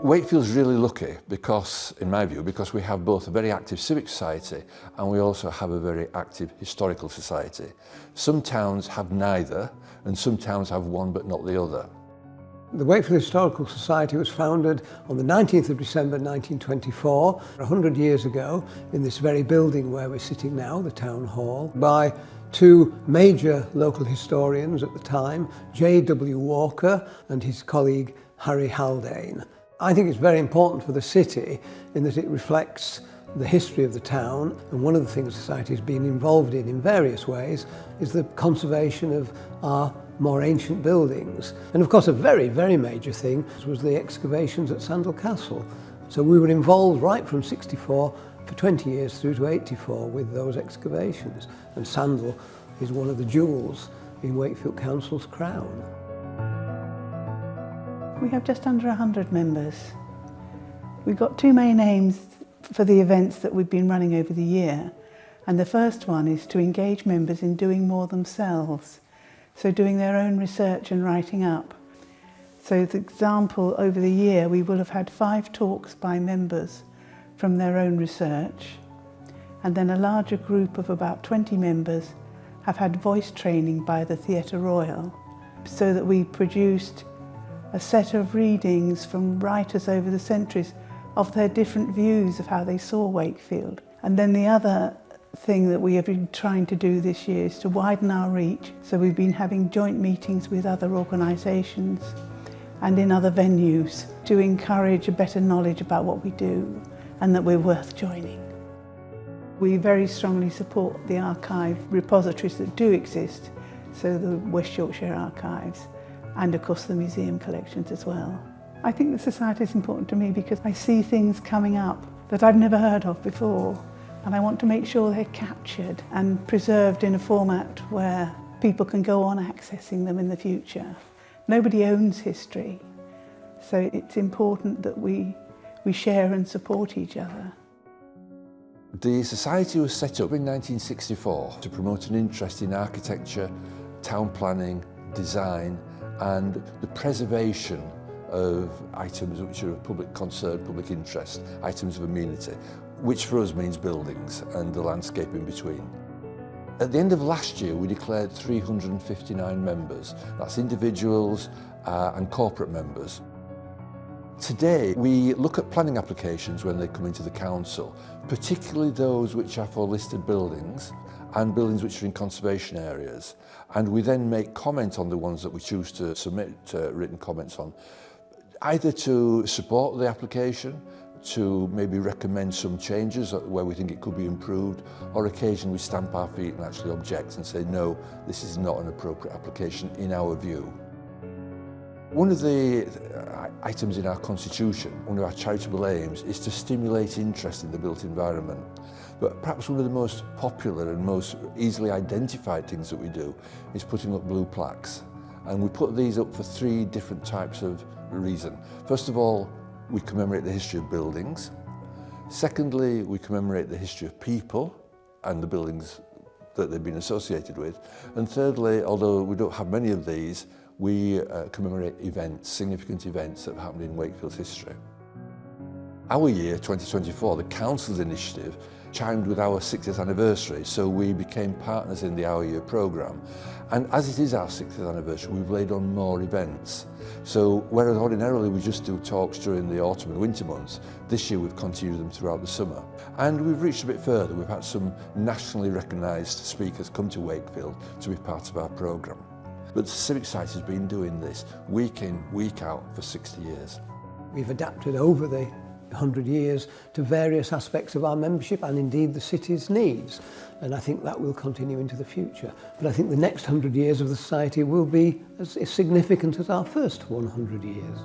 Wakefield's really lucky because, in my view, because we have both a very active civic society and we also have a very active historical society. Some towns have neither and some towns have one but not the other. The Wakefield Historical Society was founded on the 19th of December 1924, 100 years ago, in this very building where we're sitting now, the Town Hall, by two major local historians at the time, J.W. Walker and his colleague Harry Haldane. I think it's very important for the city in that it reflects the history of the town, and one of the things the society has been involved in various ways is the conservation of our more ancient buildings. And of course a very, very major thing was the excavations at Sandal Castle. So we were involved right from 64 for 20 years through to 84 with those excavations. And Sandal is one of the jewels in Wakefield Council's crown. We have just under 100 members. We've got two main aims for the events that we've been running over the year. And the first one is to engage members in doing more themselves. So doing their own research and writing up. So for example, over the year we will have had 5 talks by members from their own research, and then a larger group of about 20 members have had voice training by the Theatre Royal, so that we produced a set of readings from writers over the centuries of their different views of how they saw Wakefield. And then the other thing that we have been trying to do this year is to widen our reach. So we've been having joint meetings with other organisations and in other venues to encourage a better knowledge about what we do and that we're worth joining. We very strongly support the archive repositories that do exist, so the West Yorkshire Archives and of course the museum collections as well. I think the society is important to me because I see things coming up that I've never heard of before. And I want to make sure they're captured and preserved in a format where people can go on accessing them in the future. Nobody owns history, so it's important that we share and support each other. The society was set up in 1964 to promote an interest in architecture, town planning, design and the preservation of items which are of public concern, public interest, items of amenity, which for us means buildings and the landscape in between. At the end of last year we declared 359 members, that's individuals and corporate members. Today we look at planning applications when they come into the council, particularly those which are for listed buildings and buildings which are in conservation areas, and we then make comment on the ones that we choose to submit written comments on, either to support the application, to maybe recommend some changes where we think it could be improved, or occasionally we stamp our feet and actually object and say no, this is not an appropriate application in our view. One of the items in our constitution, one of our charitable aims, is to stimulate interest in the built environment. But perhaps one of the most popular and most easily identified things that we do is putting up blue plaques. And we put these up for 3 different types of reason. First of all, we commemorate the history of buildings. Secondly, we commemorate the history of people and the buildings that they've been associated with. And thirdly, although we don't have many of these, we commemorate events, significant events that have happened in Wakefield's history. Our year, 2024, the council's initiative, chimed with our 60th anniversary, so we became partners in the Our Year programme. And as it is our 60th anniversary, we've laid on more events. So whereas ordinarily we just do talks during the autumn and winter months, this year we've continued them throughout the summer. And we've reached a bit further. We've had some nationally recognised speakers come to Wakefield to be part of our programme. But the Civic Society has been doing this week in, week out for 60 years. We've adapted over the 100 years to various aspects of our membership and indeed the city's needs, and I think that will continue into the future. But I think the next 100 years of the society will be as significant as our first 100 years.